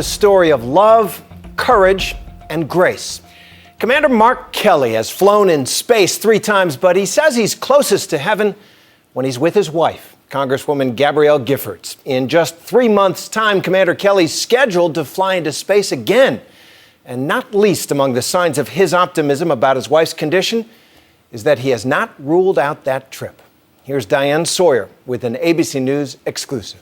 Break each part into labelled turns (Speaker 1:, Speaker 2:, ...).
Speaker 1: story of love, courage, and grace. Commander Mark Kelly has flown in space 3 times, but he says he's closest to heaven when he's with his wife, Congresswoman Gabrielle Giffords. In just 3 months' time, Commander Kelly's scheduled to fly into space again. And not least among the signs of his optimism about his wife's condition is that he has not ruled out that trip. Here's Diane Sawyer with an ABC News exclusive.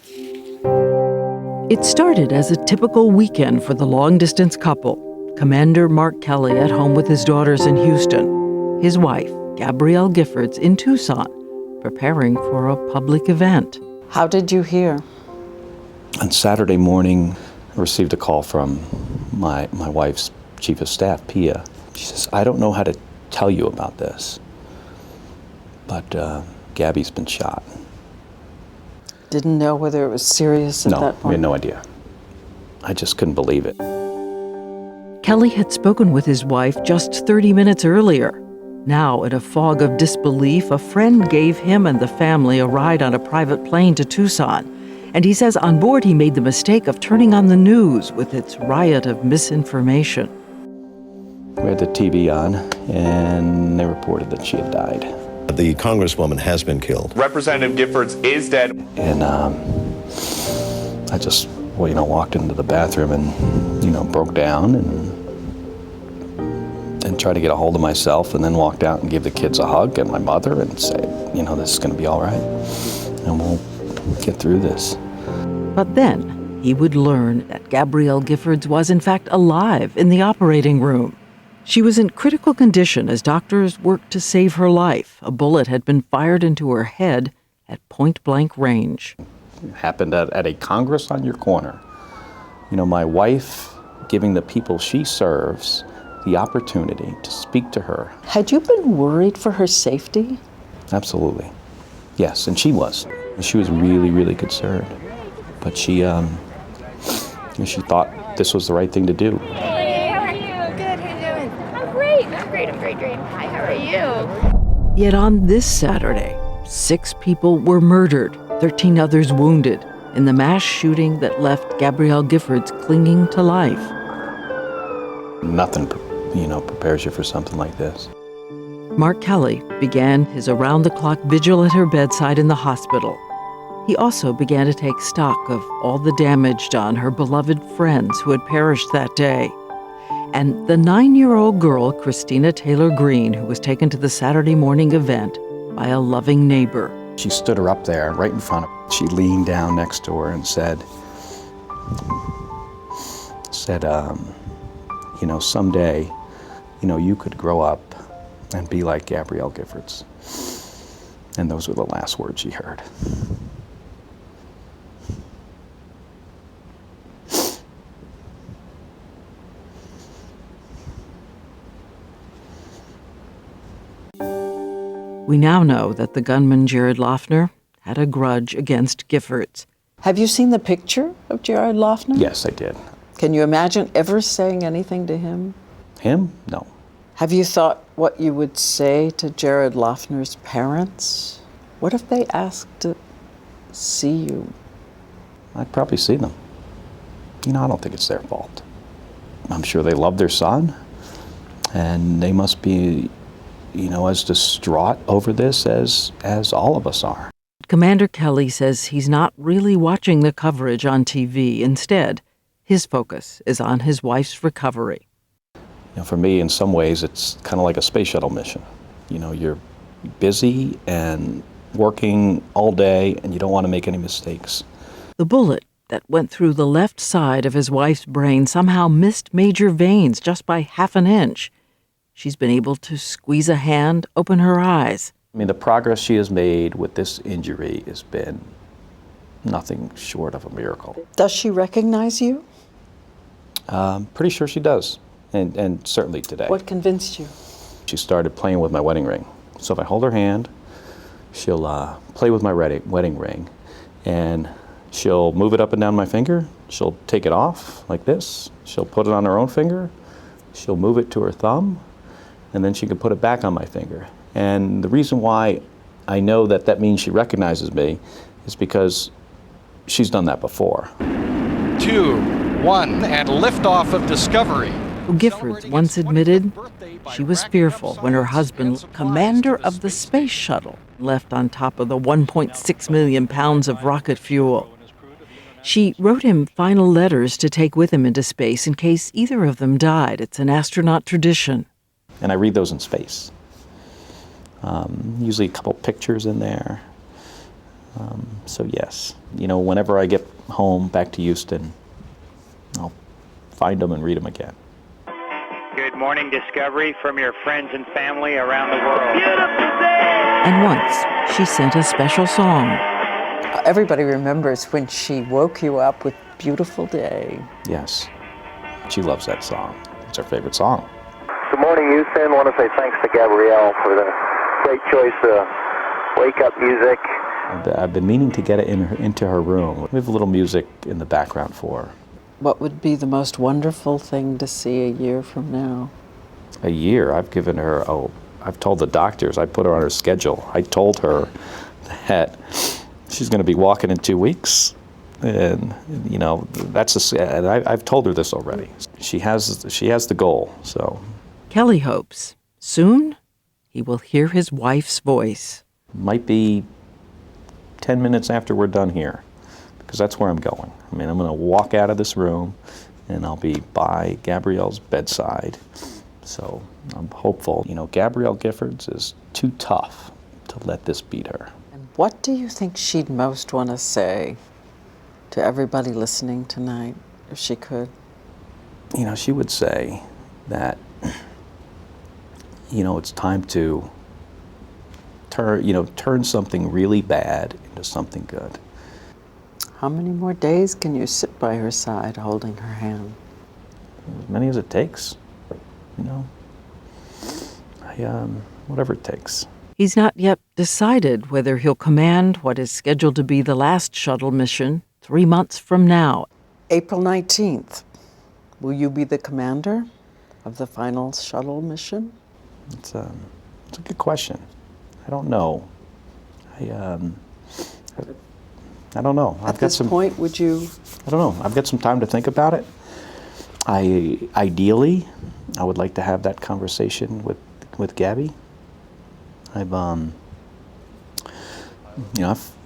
Speaker 2: It started as a typical weekend for the long-distance couple. Commander Mark Kelly at home with his daughters in Houston. His wife, Gabrielle Giffords, in Tucson, preparing for a public event.
Speaker 3: How did you hear?
Speaker 4: On Saturday morning, I received a call from my wife's chief of staff, Pia. She says, I don't know how to tell you about this, but Gabby's been shot.
Speaker 3: Didn't know whether it was serious at that
Speaker 4: No,
Speaker 3: point?
Speaker 4: we had no idea. I just couldn't believe it.
Speaker 2: Kelly had spoken with his wife just 30 minutes earlier. Now, in a fog of disbelief, a friend gave him and the family a ride on a private plane to Tucson. And he says on board he made the mistake of turning on the news with its riot of misinformation.
Speaker 4: We had the TV on, and they reported that she had died.
Speaker 5: The Congresswoman has been killed.
Speaker 6: Representative Giffords is dead.
Speaker 4: And I just, walked into the bathroom and, broke down and tried to get a hold of myself, and then walked out and gave the kids a hug and my mother and say, this is going to be all right, and we'll get through this.
Speaker 2: But then he would learn that Gabrielle Giffords was in fact alive in the operating room. She was in critical condition as doctors worked to save her life. A bullet had been fired into her head at point-blank range.
Speaker 4: It happened at a Congress on your corner. My wife giving the people she serves the opportunity to speak to her.
Speaker 3: Had you been worried for her safety?
Speaker 4: Absolutely. Yes, and she was. She was really, really concerned. But she thought this was the right thing to do.
Speaker 7: Hey, how are you? Good, how you doing? I'm great. Hi, how are you?
Speaker 2: Yet on this Saturday, 6 people were murdered, 13 others wounded, in the mass shooting that left Gabrielle Giffords clinging to life.
Speaker 4: Nothing, prepares you for something like this.
Speaker 2: Mark Kelly began his around-the-clock vigil at her bedside in the hospital. He also began to take stock of all the damage done her beloved friends who had perished that day. And the 9-year-old girl, Christina Taylor Green, who was taken to the Saturday morning event by a loving neighbor.
Speaker 4: She stood her up there right in front of her. She leaned down next to her and said, someday, you could grow up and be like Gabrielle Giffords. And those were the last words she heard.
Speaker 2: We now know that the gunman, Jared Loughner, had a grudge against Giffords.
Speaker 3: Have you seen the picture of Jared Loughner?
Speaker 4: Yes, I did.
Speaker 3: Can you imagine ever saying anything to him?
Speaker 4: Him? No.
Speaker 3: Have you thought what you would say to Jared Loughner's parents? What if they asked to see you?
Speaker 4: I'd probably see them. I don't think it's their fault. I'm sure they love their son, and they must be, as distraught over this as all of us are.
Speaker 2: Commander Kelly says he's not really watching the coverage on TV. Instead, his focus is on his wife's recovery.
Speaker 4: For me, in some ways, it's kind of like a space shuttle mission. You're busy and working all day, and you don't want to make any mistakes.
Speaker 2: The bullet that went through the left side of his wife's brain somehow missed major veins just by half an inch. She's been able to squeeze a hand, open her eyes.
Speaker 4: The progress she has made with this injury has been nothing short of a miracle.
Speaker 3: Does she recognize you?
Speaker 4: Pretty sure she does, and certainly today.
Speaker 3: What convinced you?
Speaker 4: She started playing with my wedding ring. So if I hold her hand, she'll play with my wedding ring, and she'll move it up and down my finger. She'll take it off like this. She'll put it on her own finger. She'll move it to her thumb, and then she can put it back on my finger. And the reason why I know that means she recognizes me is because she's done that before.
Speaker 6: 2,
Speaker 8: 1 and liftoff of Discovery.
Speaker 2: Giffords once admitted she was fearful when her husband, commander of the space shuttle, left on top of the 1.6 million pounds of rocket fuel. She wrote him final letters to take with him into space in case either of them died. It's an astronaut tradition.
Speaker 4: And I read those in space. Usually a couple pictures in there. So yes, whenever I get home back to Houston, I'll find them and read them again.
Speaker 9: Good morning, Discovery, from your friends and family around the world.
Speaker 2: And once, she sent a special song.
Speaker 3: Everybody remembers when she woke you up with Beautiful Day.
Speaker 4: Yes, she loves that song. It's her favorite song.
Speaker 10: Good morning, Houston. I want to say thanks to Gabrielle for the great choice of wake-up music.
Speaker 4: I've been meaning to get it into her room. We have a little music in the background for her.
Speaker 3: What would be the most wonderful thing to see a year from now?
Speaker 4: A year? I've given her, I've told the doctors, I put her on her schedule. I told her that she's going to be walking in 2 weeks. And, I've told her this already. She has the goal, so.
Speaker 2: Kelly hopes soon he will hear his wife's voice.
Speaker 4: Might be 10 minutes after we're done here, because that's where I'm going. I'm going to walk out of this room, and I'll be by Gabrielle's bedside. So I'm hopeful. Gabrielle Giffords is too tough to let this beat her.
Speaker 3: And what do you think she'd most want to say to everybody listening tonight, if she could?
Speaker 4: She would say that, it's time to turn something really bad into something good.
Speaker 3: How many more days can you sit by her side holding her hand?
Speaker 4: As many as it takes, whatever it takes.
Speaker 2: He's not yet decided whether he'll command what is scheduled to be the last shuttle mission 3 months from now.
Speaker 3: April 19th, will you be the commander of the final shuttle mission?
Speaker 4: It's a good question. I don't know. I don't know.
Speaker 3: At this point, would you?
Speaker 4: I don't know. I've got some time to think about it. Ideally, I would like to have that conversation with Gabby. I've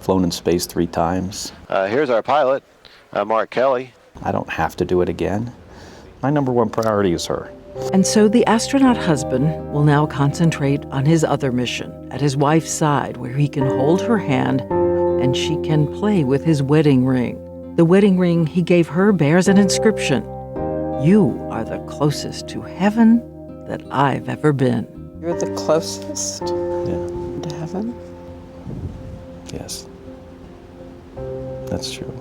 Speaker 4: flown in space 3 times.
Speaker 11: Here's our pilot, Mark Kelly.
Speaker 4: I don't have to do it again. My number 1 priority is her.
Speaker 2: And so the astronaut husband will now concentrate on his other mission at his wife's side, where he can hold her hand and she can play with his wedding ring. The wedding ring he gave her bears an inscription: "You are the closest to heaven that I've ever been."
Speaker 3: You're the closest to heaven?
Speaker 4: Yes. That's true.